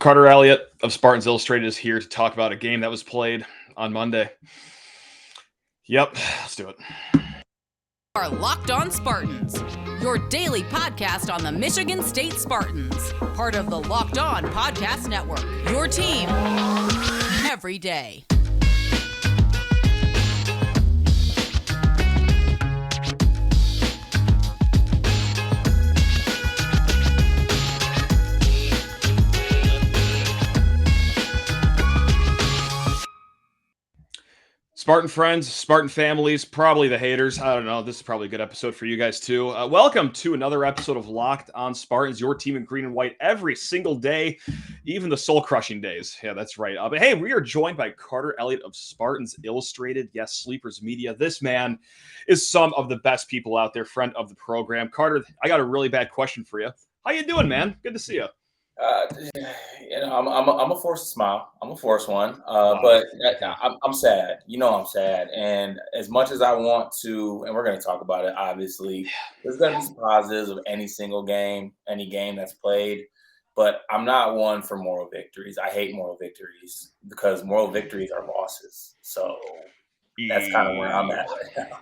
Carter Elliott of Spartans Illustrated is here to talk about a game that was played on Monday. Yep, let's do it. Are Locked On Spartans, your daily podcast on the Michigan State Spartans, part of the Locked On Podcast Network, your team every day. Spartan friends, Spartan families, probably the haters. I don't know. This is probably a good episode for you guys too. Welcome to another episode of Locked On Spartans, your team in green and white every single day, even the soul-crushing days. Yeah, that's right. But hey, we are joined by Carter Elliott of Spartans Illustrated. Yes, Sleepers Media. This man is some of the best people out there, friend of the program. Carter, I got a really bad question for you. How you doing, man? Good to see you. I'm a forced smile. I'm a forced one, but I'm sad. I'm sad. And as much as I want to, and we're going to talk about it, obviously, there's going to be some positives of any single game, any game that's played. But I'm not one for moral victories. I hate moral victories because moral victories are losses. So that's kind of where I'm at right now.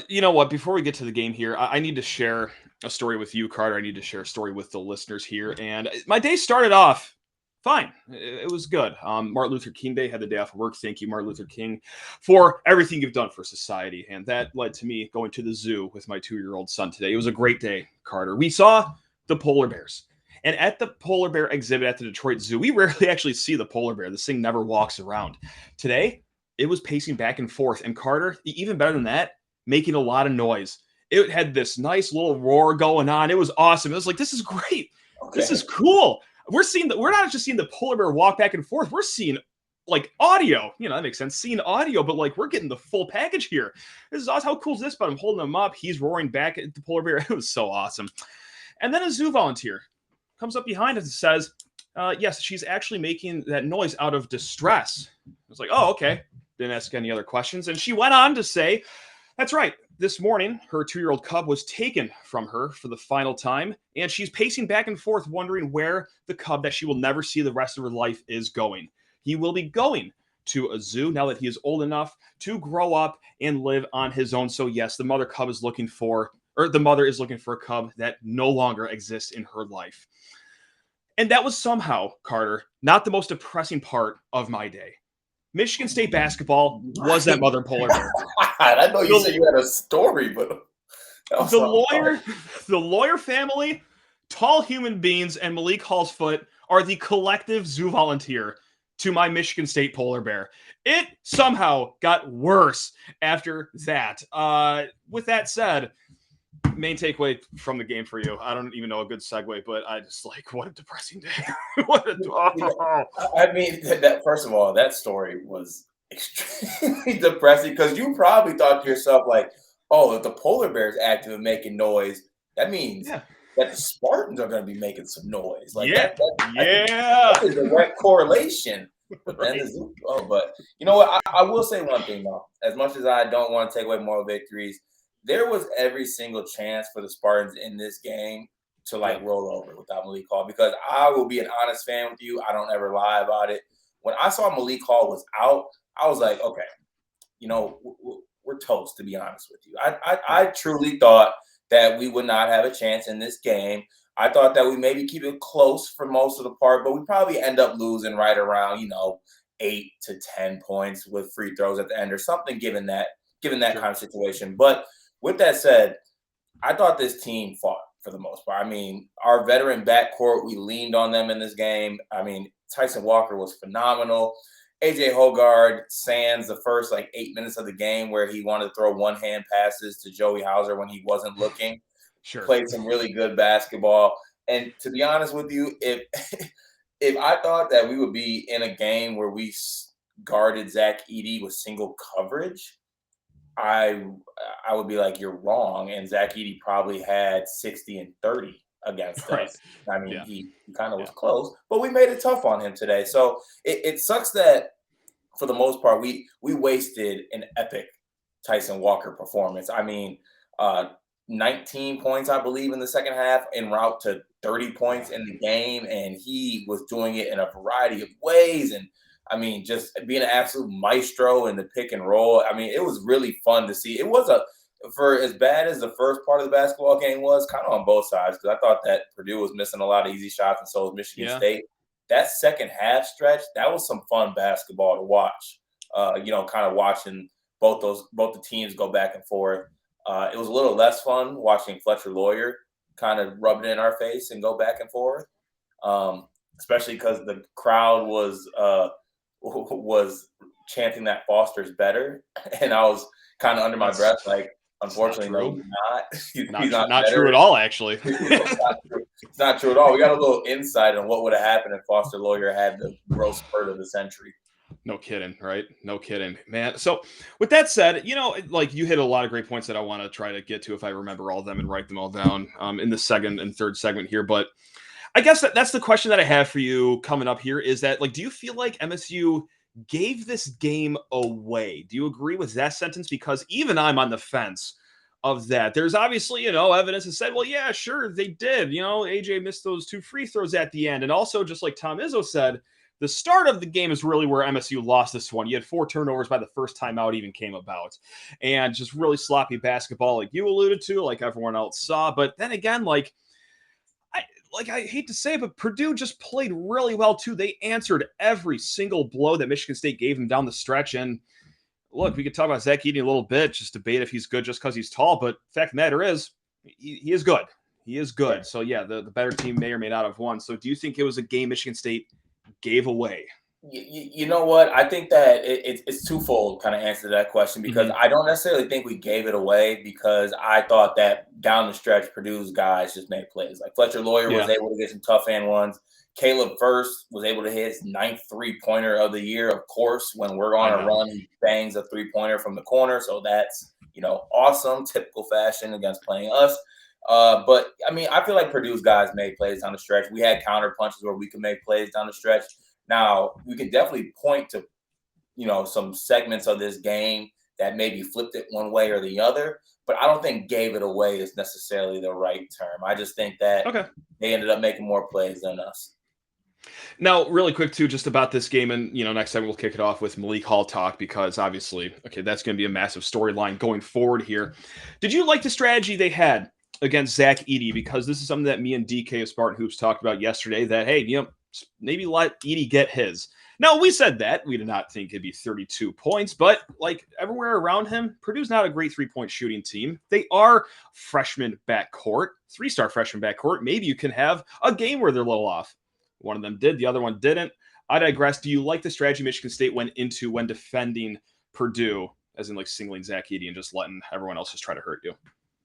You know what? Before we get to the game here, I need to share a story with you, Carter. I need to share a story with the listeners here. And my day started off fine. It was good. Martin Luther King Day, had the day off of work. Thank you, Martin Luther King, for everything you've done for society. And that led to me going to the zoo with my 2-year-old son today. It was a great day, Carter. We saw the polar bears. And at the polar bear exhibit at the Detroit Zoo, we rarely actually see the polar bear. This thing never walks around. Today, it was pacing back and forth. And Carter, even better than that, making a lot of noise. It had this nice little roar going on. It was awesome. It was like, this is great. Okay. This is cool. We're not just seeing the polar bear walk back and forth. We're seeing like audio. That makes sense. Seeing audio, but like we're getting the full package here. This is awesome. How cool is this? But I'm holding him up. He's roaring back at the polar bear. It was so awesome. And then a zoo volunteer comes up behind us and says, yes, she's actually making that noise out of distress. I was like, oh, okay. Didn't ask any other questions. And she went on to say, that's right. This morning, her 2-year-old cub was taken from her for the final time, and she's pacing back and forth wondering where the cub that she will never see the rest of her life is going. He will be going to a zoo now that he is old enough to grow up and live on his own. So yes, the mother is looking for a cub that no longer exists in her life. And that was somehow, Carter, not the most depressing part of my day. Michigan State basketball was that mother polar bear. I know you said you had a story, but the lawyer family, tall human beings, and Malik Hall's foot are the collective zoo volunteer to my Michigan State polar bear. It somehow got worse after that. With that said, main takeaway from the game for you. I don't even know a good segue, but I just what a depressing day. I mean, first of all, that story was extremely depressing because you probably thought to yourself, if the polar bear's active and making noise, that means that the Spartans are going to be making some noise. That's a direct correlation. But then but you know what? I will say one thing though. As much as I don't want to take away moral victories, there was every single chance for the Spartans in this game to roll over without Malik Hall, because I will be an honest fan with you. I don't ever lie about it. When I saw Malik Hall was out, I was like, okay, we're toast, to be honest with you. I truly thought that we would not have a chance in this game. I thought that we maybe keep it close for most of the part, but we probably end up losing right around, 8 to 10 points with free throws at the end or something, given that kind of situation. But with that said, I thought this team fought for the most part. I mean, our veteran backcourt, we leaned on them in this game. I mean, Tyson Walker was phenomenal. AJ Hogard sans the first 8 minutes of the game where he wanted to throw one-hand passes to Joey Hauser when he wasn't looking. Sure. Played some really good basketball. And to be honest with you, if I thought that we would be in a game where we guarded Zach Edey with single coverage, I would be like, you're wrong. And Zach Edey probably had 60 and 30 against us. I mean, he kind of was close, but we made it tough on him today. So it sucks that for the most part, we wasted an epic Tyson Walker performance. I mean, 19 points, I believe, in the second half, en route to 30 points in the game. And he was doing it in a variety of ways. And I mean, just being an absolute maestro in the pick and roll. I mean, it was really fun to see. It was for as bad as the first part of the basketball game was, kind of on both sides, because I thought that Purdue was missing a lot of easy shots, and so was Michigan State. That second half stretch, that was some fun basketball to watch. Kind of watching both the teams go back and forth. It was a little less fun watching Fletcher Lawyer kind of rub it in our face and go back and forth, especially because the crowd was chanting that Foster's better, and I was kind of under my breath, like, unfortunately, no, he's not. He's not true at all, actually. It's not true at all. We got a little insight on what would have happened if Foster Lawyer had the growth spurt of the century. No kidding, right? No kidding, man. So with that said, like, you hit a lot of great points that I want to try to get to if I remember all of them and write them all down in the second and third segment here. But I guess that's the question that I have for you coming up here is that, like, do you feel like MSU gave this game away? Do you agree with that sentence? Because even I'm on the fence of that. There's obviously, evidence that said, well, yeah, sure, they did. AJ missed those 2 free throws at the end. And also, just like Tom Izzo said, the start of the game is really where MSU lost this one. You had 4 turnovers by the first time out even came about. And just really sloppy basketball, like you alluded to, like everyone else saw. But then again, I hate to say it, but Purdue just played really well, too. They answered every single blow that Michigan State gave them down the stretch. And look, we could talk about Zach Edey a little bit, just debate if he's good just because he's tall. But the fact of the matter is, he is good. He is good. Yeah. So, yeah, the better team may or may not have won. So do you think it was a game Michigan State gave away? You know what? I think that it's twofold kind of answer to that question, because I don't necessarily think we gave it away, because I thought that down the stretch, Purdue's guys just made plays. Like Fletcher Lawyer was able to get some tough hand ones. Caleb First was able to hit his 9th 3-pointer of the year. Of course, when we're on a run, he bangs a 3-pointer from the corner. So that's, awesome, typical fashion against playing us. But I mean, I feel like Purdue's guys made plays down the stretch. We had counter punches where we could make plays down the stretch. Now, we could definitely point to, some segments of this game that maybe flipped it one way or the other, but I don't think gave it away is necessarily the right term. I just think that they ended up making more plays than us. Now, really quick, too, just about this game, and, next time we'll kick it off with Malik Hall talk, because obviously, that's going to be a massive storyline going forward here. Did you like the strategy they had against Zach Edey? Because this is something that me and DK of Spartan Hoops talked about yesterday, that, hey, maybe let Edey get his. Now, we said that. We did not think it'd be 32 points, but like everywhere around him, Purdue's not a great 3-point shooting team. They are freshman backcourt, 3-star freshman backcourt. Maybe you can have a game where they're a little off. One of them did, the other one didn't. I digress. Do you like the strategy Michigan State went into when defending Purdue, as in like singling Zach Edey and just letting everyone else just try to hurt you?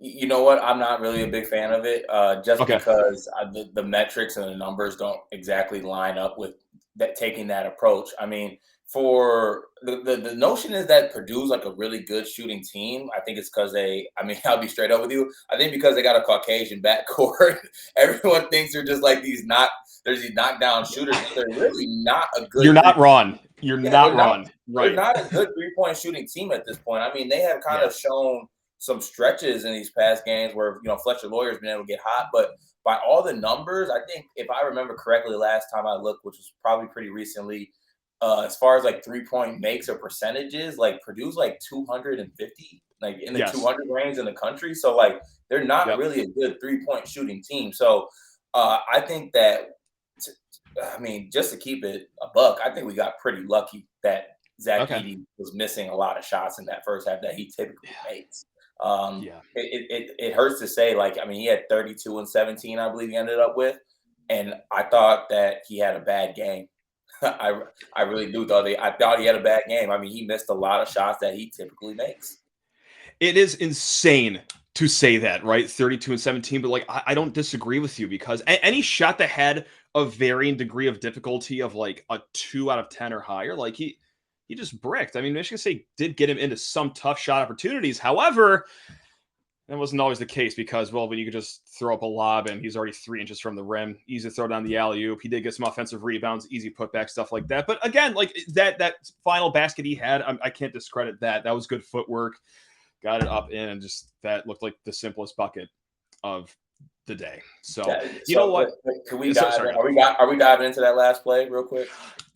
You know what? I'm not really a big fan of it, because the metrics and the numbers don't exactly line up with that, taking that approach. I mean, for the notion is that Purdue's like a really good shooting team. I think it's because I'll be straight up with you. I think because they got a Caucasian backcourt, everyone thinks they're just like these knockdown shooters. They're really not a good. You're not wrong. You're not wrong. Right. They're not a good 3-point shooting team at this point. I mean, they have kind of shown some stretches in these past games where, Fletcher Lawyer's been able to get hot, but by all the numbers, I think if I remember correctly, last time I looked, which was probably pretty recently, as far as like 3-point makes or percentages, like Purdue's like 250, like in the 200 range in the country. So like, they're not really a good 3-point shooting team. So I think that, just to keep it a buck, I think we got pretty lucky that Zach Edey was missing a lot of shots in that first half that he typically makes. It hurts to say, he had 32 and 17, I believe he ended up with. And I thought that he had a bad game. I really do I thought he had a bad game. I mean, he missed a lot of shots that he typically makes. It is insane to say that, right? 32 and 17, but I don't disagree with you, because any shot that had a varying degree of difficulty of like a 2 out of 10 or higher, he just bricked. I mean, Michigan State did get him into some tough shot opportunities. However, that wasn't always the case, because, when you could just throw up a lob and he's already 3 inches from the rim, easy to throw down the alley-oop. He did get some offensive rebounds, easy putback, stuff like that. But again, that final basket he had, I can't discredit that. That was good footwork. got it up in, and just that looked like the simplest bucket of the day. So you know what? Can we dive? Are we diving into that last play real quick?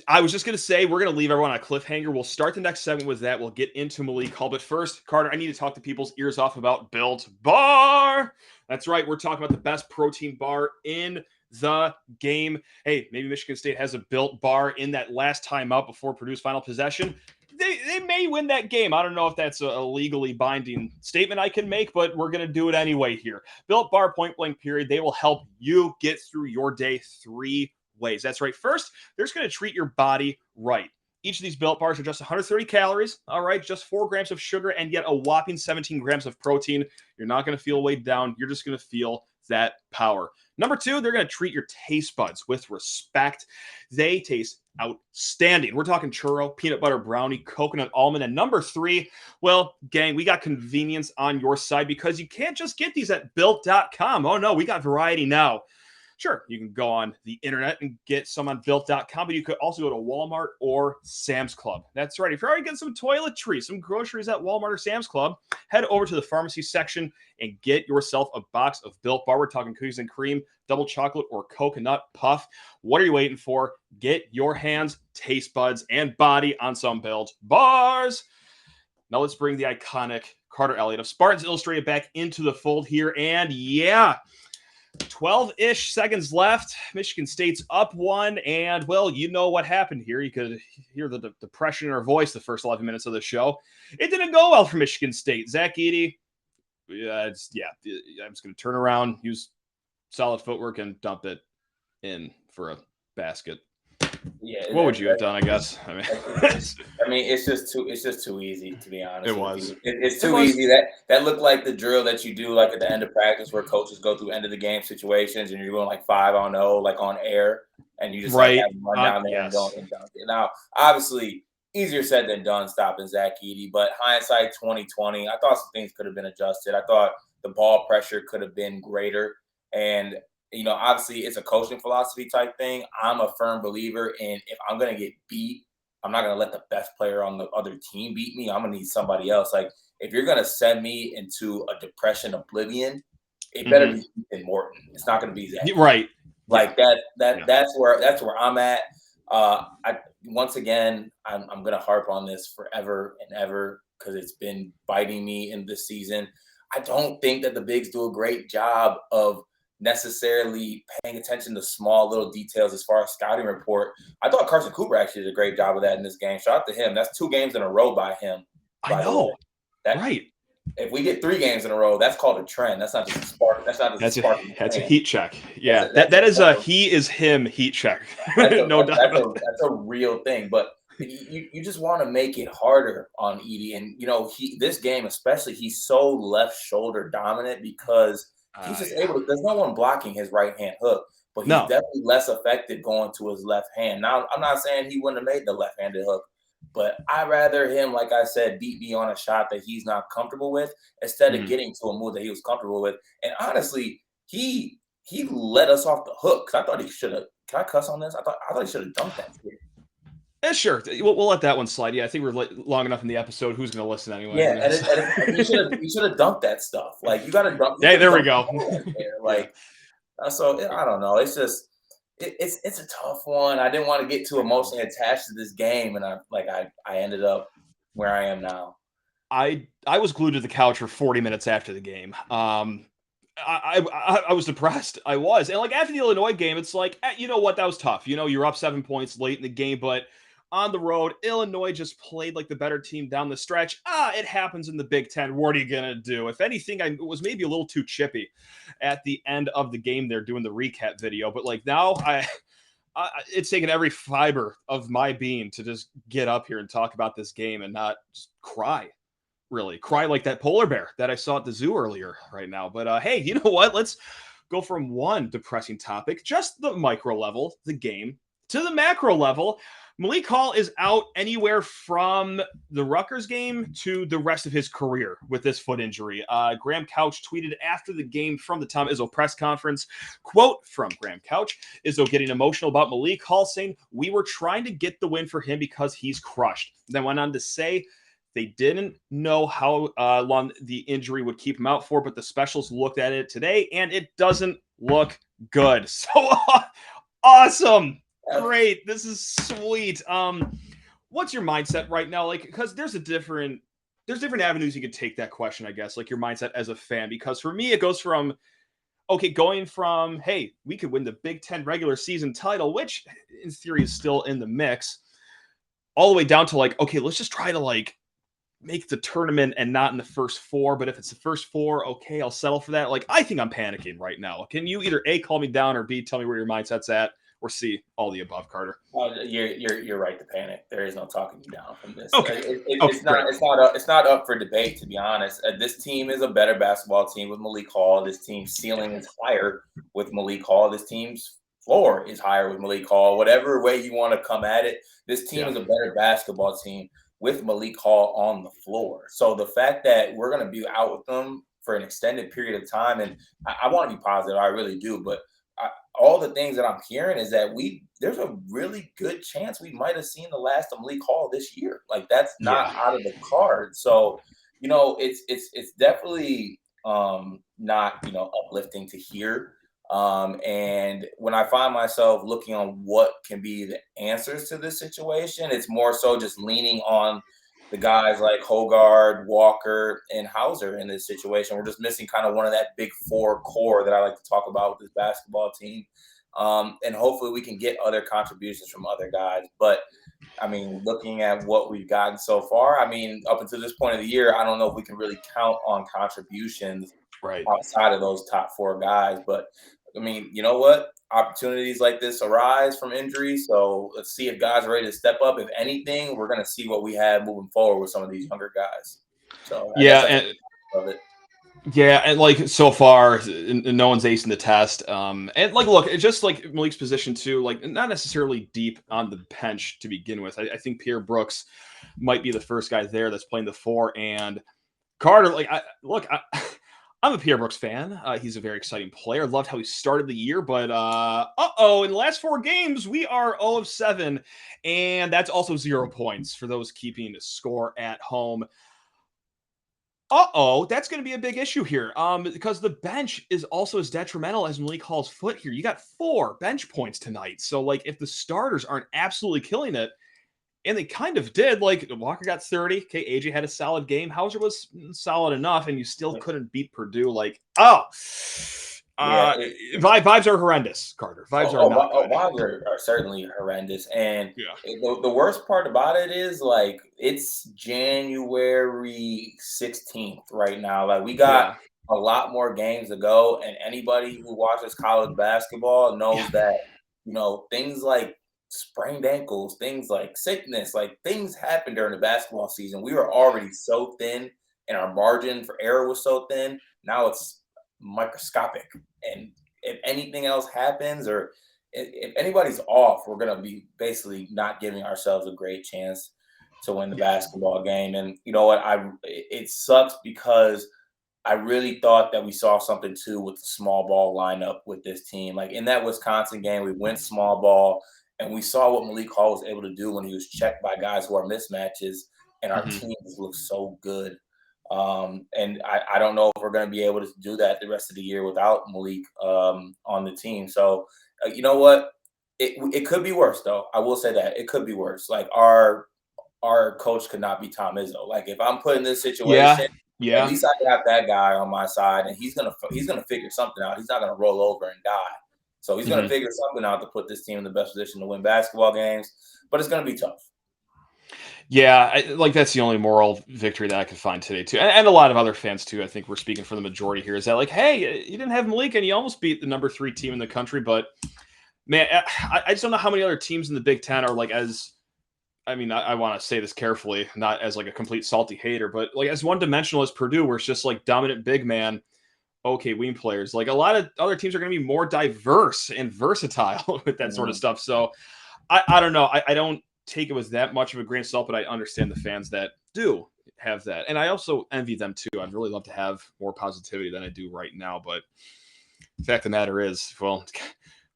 I was just going to say, we're going to leave everyone on a cliffhanger. We'll start the next segment with that. We'll get into Malik Hall. But first, Carter, I need to talk to people's ears off about Built Bar. That's right. We're talking about the best protein bar in the game. Hey, maybe Michigan State has a Built Bar in that last time out before Purdue's final possession. They may win that game. I don't know if that's a legally binding statement I can make, but we're going to do it anyway here. Built Bar, point blank period. They will help you get through your day 3 ways. That's right. First, they're just going to treat your body right. Each of these Built Bars are just 130 calories. All right. Just 4 grams of sugar and yet a whopping 17 grams of protein. You're not going to feel weighed down. You're just going to feel that power. Number 2, they're going to treat your taste buds with respect. They taste outstanding. We're talking churro, peanut butter brownie, coconut almond. And number 3, well, gang, we got convenience on your side because you can't just get these at built.com. Oh no, we got variety now. Sure, you can go on the internet and get some on built.com, but you could also go to Walmart or Sam's Club. That's right. If you're already getting some toiletries, some groceries at Walmart or Sam's Club, head over to the pharmacy section and get yourself a box of Built Bar. We're talking cookies and cream, double chocolate, or coconut puff. What are you waiting for? Get your hands, taste buds, and body on some Built Bars. Now let's bring the iconic Carter Elliott of Spartans Illustrated back into the fold here. And yeah, 12-ish seconds left. Michigan State's up 1, and, well, you know what happened here. You could hear the depression in her voice the first 11 minutes of the show. It didn't go well for Michigan State. Zach Edey, I'm just going to turn around, use solid footwork, and dump it in for a basket. Yeah, what would you have done? I guess. I mean, it's just too easy, to be honest. It was. It's too easy. That looked like the drill that you do, like at the end of practice, where coaches go through end of the game situations, and you're going like 5-on-0, like on air, and you just like have them run down there and dunk it. Now, obviously, easier said than done stopping Zach Edey, but hindsight 2020, I thought some things could have been adjusted. I thought the ball pressure could have been greater, and obviously it's a coaching philosophy type thing. I'm a firm believer in, if I'm going to get beat, I'm not going to let the best player on the other team beat me. I'm going to need somebody else. Like, if you're going to send me into a depression oblivion, it better be Ethan Morton. It's not going to be Zach. Right. Like that's where I'm at. Once again, I'm going to harp on this forever and ever because it's been biting me in this season. I don't think that the bigs do a great job of necessarily paying attention to small little details as far as scouting report. I thought Carson Cooper actually did a great job of that in this game. Shout out to him. That's 2 games in a row by him. I know. Right. If we get 3 games in a row, that's called a trend. That's not just a spark. That's a heat check. Yeah. That is a he is him heat check. No doubt. That's a real thing. But you just want to make it harder on Edey. And this game especially, he's so left shoulder dominant because he's just able to – there's no one blocking his right-hand hook, but he's definitely less effective going to his left hand. Now, I'm not saying he wouldn't have made the left-handed hook, but I'd rather him, like I said, beat me on a shot that he's not comfortable with instead of getting to a move that he was comfortable with. And honestly, he let us off the hook because I thought he should have – can I cuss on this? I thought he should have dunked that shit. Yeah, sure. We'll let that one slide. Yeah, I think we're long enough in the episode. Who's going to listen anyway? Yeah, and you should have dunked that stuff. Like, you got to dunk. Hey, there we go. Like, so I don't know. It's just it's a tough one. I didn't want to get too emotionally attached to this game, and I ended up where I am now. I was glued to the couch for 40 minutes after the game. I was depressed. I was, and like after the Illinois game, it's like, you know what, that was tough. You're up 7 points late in the game, but on the road, Illinois just played like the better team down the stretch. It happens in the Big Ten. What are you going to do? If anything, I was maybe a little too chippy at the end of the game there doing the recap video. But like now, it's taken every fiber of my being to just get up here and talk about this game and not just cry. Really cry like that polar bear that I saw at the zoo earlier right now. But hey, you know what? Let's go from one depressing topic, just the micro level, the game, to the macro level. Malik Hall is out anywhere from the Rutgers game to the rest of his career with this foot injury. Graham Couch tweeted after the game from the Tom Izzo press conference, quote from Graham Couch, Izzo getting emotional about Malik Hall, saying, "We were trying to get the win for him because he's crushed." Then went on to say, They didn't know how long the injury would keep him out for, but the specialists looked at it today, and it doesn't look good. So awesome. Great. This is sweet. What's your mindset right now? Like, because there's different avenues you could take that question, I guess, like your mindset as a fan. Because for me, it goes from, going from, hey, we could win the Big Ten regular season title, which in theory is still in the mix, all the way down to like, okay, let's just try to like make the tournament and not in the first four. But if it's the first four, okay, I'll settle for that. Like, I think I'm panicking right now. Can you either A, call me down, or B, tell me where your mindset's at, or C, all the above, Carter? You're right to panic. There is no talking you down from this. Okay. It's not up for debate, to be honest. This team is a better basketball team with Malik Hall. This team's ceiling is higher with Malik Hall. This team's floor is higher with Malik Hall. Whatever way you want to come at it, this team is a better basketball team with Malik Hall on the floor. So the fact that we're going to be out with them for an extended period of time, and I want to be positive, I really do, but all the things that I'm hearing is that there's a really good chance we might have seen the last of Malik Hall this year. Like, that's not out of the card. So, it's definitely not, uplifting to hear. And when I find myself looking on what can be the answers to this situation, it's more so just leaning on the guys like Hogard, Walker, and Hauser in this situation. We're just missing kind of one of that big four core that I like to talk about with this basketball team. And hopefully we can get other contributions from other guys. But, I mean, looking at what we've gotten so far, I mean, up until this point of the year, I don't know if we can really count on contributions outside of those top four guys. But, I mean, you know what? Opportunities like this arise from injuries. So let's see if guys are ready to step up. If anything, we're going to see what we have moving forward with some of these younger guys. So and like so far, no one's acing the test. And like, look, it's just like Malik's position too, like not necessarily deep on the bench to begin with. I think Pierre Brooks might be the first guy there that's playing the four, and Carter. Like, I'm a Pierre Brooks fan. He's a very exciting player. Loved how he started the year, but in the last 4 games, we are 0 of 7, and that's also 0 points for those keeping score at home. That's going to be a big issue here, because the bench is also as detrimental as Malik Hall's foot here. You got 4 bench points tonight, so like if the starters aren't absolutely killing it, and they kind of did. Like, Walker got 30. Okay, AJ had a solid game. Hauser was solid enough, and you still couldn't beat Purdue. Like, vibes are horrendous, Carter. Vibes are certainly horrendous. And the worst part about it is, like, it's January 16th right now. Like, we got a lot more games to go, and anybody who watches college basketball knows that, things like sprained ankles, things like sickness, like things happen during the basketball season. We were already so thin, and our margin for error was so thin. Now it's microscopic. And if anything else happens, or if anybody's off, we're going to be basically not giving ourselves a great chance to win the basketball game. And you know what? It sucks because I really thought that we saw something too with the small ball lineup with this team. Like in that Wisconsin game, we went small ball. And we saw what Malik Hall was able to do when he was checked by guys who are mismatches, and our teams look so good. And I don't know if we're going to be able to do that the rest of the year without Malik on the team. So, you know what? It could be worse, though. I will say that. It could be worse. Like, our coach could not be Tom Izzo. Like, if I'm put in this situation, at least I got that guy on my side, and he's gonna figure something out. He's not going to roll over and die. So he's going to figure something out to put this team in the best position to win basketball games, but it's going to be tough. Yeah, that's the only moral victory that I could find today, too. And a lot of other fans, too, I think we're speaking for the majority here, is that, like, hey, you didn't have Malik and you almost beat the number 3 team in the country. But, man, I just don't know how many other teams in the Big Ten are, like, I want to say this carefully, not as, like, a complete salty hater, but, like, as one-dimensional as Purdue, where it's just, like, dominant big man, okay, wing players. Like, a lot of other teams are going to be more diverse and versatile with that sort of stuff. So I don't know. I don't take it with that much of a grain of salt, but I understand the fans that do have that. And I also envy them too. I'd really love to have more positivity than I do right now. But the fact of the matter is, well,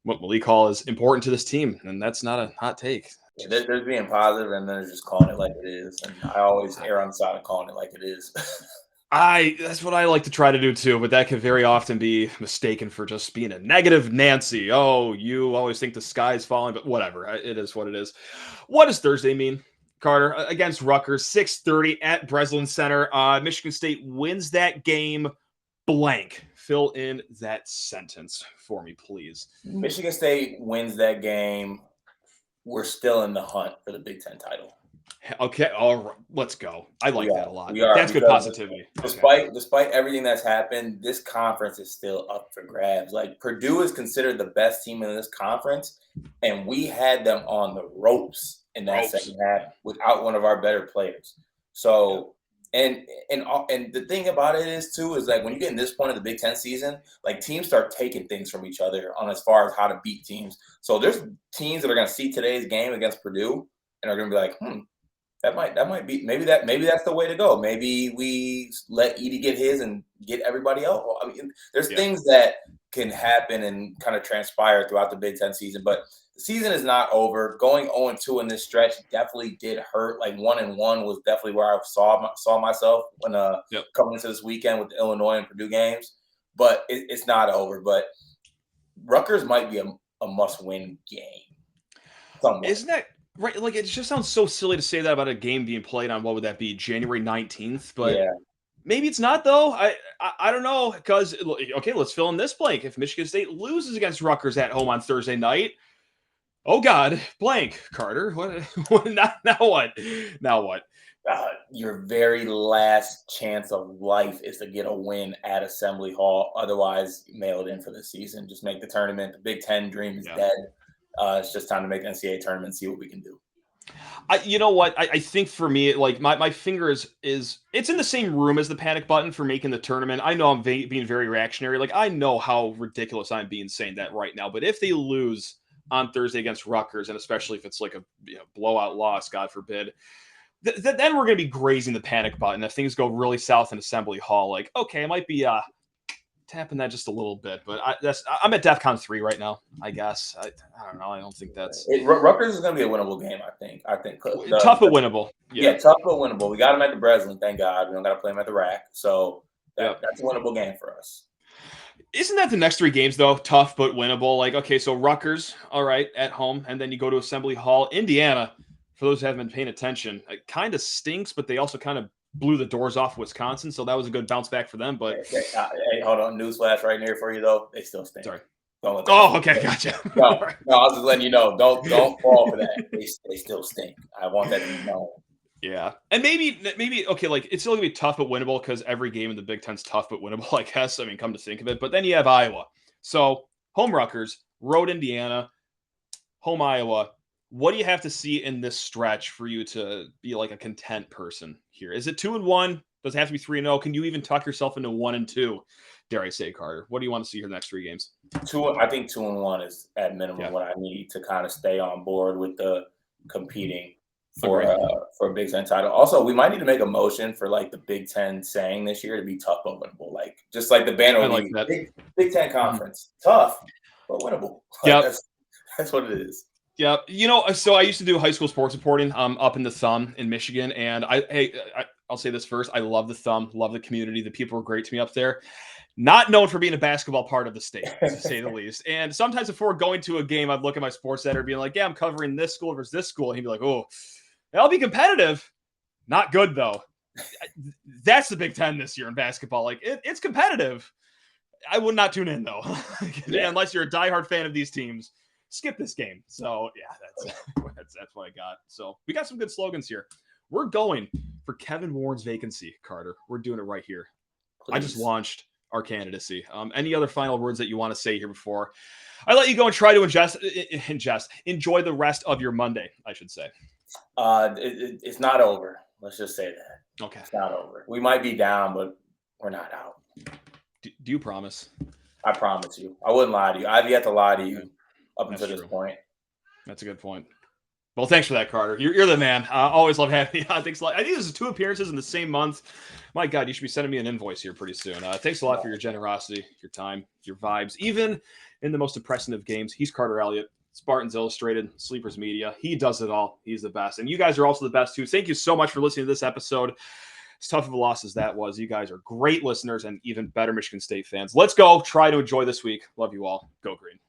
what Malik Hall is important to this team, and that's not a hot take. Yeah, there's being positive, and then there's just calling it like it is. And I always err on the side of calling it like it is. That's what I like to try to do too, but that can very often be mistaken for just being a negative Nancy. Oh, you always think the sky's falling, but whatever. It is what it is. What does Thursday mean, Carter? Against Rutgers, 6:30 at Breslin Center. Michigan State wins that game blank. Fill in that sentence for me, please. Michigan State wins that game. We're still in the hunt for the Big Ten title. Okay, all right, let's go. I like that a lot. We are. That's good positivity. Despite everything that's happened, this conference is still up for grabs. Like, Purdue is considered the best team in this conference, and we had them on the ropes in that second half without one of our better players. So, and the thing about it is like when you get in this point of the Big Ten season, like, teams start taking things from each other on as far as how to beat teams. So there's teams that are going to see today's game against Purdue and are going to be like, that might be maybe that's the way to go. Maybe we let Edey get his and get everybody else. I mean, there's things that can happen and kind of transpire throughout the Big Ten season, but the season is not over. Going 0-2 in this stretch definitely did hurt. Like, 1-1 was definitely where I saw myself when coming into this weekend with the Illinois and Purdue games. But it's not over. But Rutgers might be a must-win game. Somewhat. Isn't that right? Like, it just sounds so silly to say that about a game being played on, what would that be, January 19th? But maybe it's not, though. I don't know, because, okay, let's fill in this blank. If Michigan State loses against Rutgers at home on Thursday night, oh God, blank, Carter. What? Now what? Now what? Your very last chance of life is to get a win at Assembly Hall. Otherwise, mail it in for the season. Just make the tournament. The Big Ten dream is dead. It's just time to make the NCAA tournament and see what we can do. You know what? I think for me, like, my finger is it's in the same room as the panic button for making the tournament. I know I'm being very reactionary. Like, I know how ridiculous I'm being saying that right now. But if they lose on Thursday against Rutgers, and especially if it's like a blowout loss, God forbid, then we're going to be grazing the panic button. If things go really south in Assembly Hall, like, okay, I might be tapping that just a little bit, but I'm at DEFCON 3 right now, I guess. I don't know. I don't think that's Rutgers is going to be a winnable game. I think tough but winnable. Yeah, tough but winnable. We got them at the Breslin, thank God. We don't got to play them at the Rack, so that's a winnable game for us. Isn't that the next 3 games, though? Tough but winnable. Like, okay, so Rutgers, all right, at home, and then you go to Assembly Hall. Indiana, for those who haven't been paying attention, it kind of stinks, but they also kind of blew the doors off Wisconsin, so that was a good bounce back for them. But hey, hold on, newsflash right here for you, though. They still stink. Sorry. Okay, gotcha. No, I was just letting you know. Don't fall for that. They still stink. I want that to be known. Yeah, and maybe okay, like, it's still gonna be tough but winnable because every game in the Big Ten's tough but winnable, I guess. I mean, come to think of it, but then you have Iowa. So home Rutgers, road Indiana, home Iowa. What do you have to see in this stretch for you to be like a content person here? Is it 2-1? Does it have to be 3-0? Can you even tuck yourself into 1-2? Dare I say, Carter? What do you want to see here the next 3 games? I think 2-1 is at minimum what I need to kind of stay on board with the competing for a Big Ten title. Also, we might need to make a motion for, like, the Big Ten saying this year to be tough but winnable, like just like the banner league. Big Ten conference, tough but winnable. Yeah, that's what it is. Yeah, so I used to do high school sports reporting up in the Thumb in Michigan, and I'll say this first. I love the Thumb, love the community. The people were great to me up there. Not known for being a basketball part of the state, to say the least. And sometimes before going to a game, I'd look at my sports editor being like, yeah, I'm covering this school versus this school. And he'd be like, oh, I'll be competitive. Not good, though. That's the Big Ten this year in basketball. Like, it's competitive. I would not tune in, though, unless you're a diehard fan of these teams. Skip this game. So yeah, that's what I got. So we got some good slogans here. We're going for Kevin Warren's vacancy, Carter. We're doing it right here. Please. I just launched our candidacy. Any other final words that you want to say here before I let you go and try to enjoy the rest of your Monday, I should say? It's not over. Let's just say that. Okay. It's not over. We might be down, but we're not out. Do you promise? I promise you. I wouldn't lie to you. I've yet to lie to you up until this point. That's a good point. Well, thanks for that, Carter. You're the man. Always love having you on. Thanks a lot. I think this is 2 appearances in the same month. My God, you should be sending me an invoice here pretty soon. Thanks a lot for your generosity, your time, your vibes, even in the most depressing of games. He's Carter Elliott, Spartans Illustrated, Sleepers Media. He does it all. He's the best. And you guys are also the best too. Thank you so much for listening to this episode. As tough of a loss as that was, you guys are great listeners and even better Michigan State fans. Let's go try to enjoy this week. Love you all. Go Green.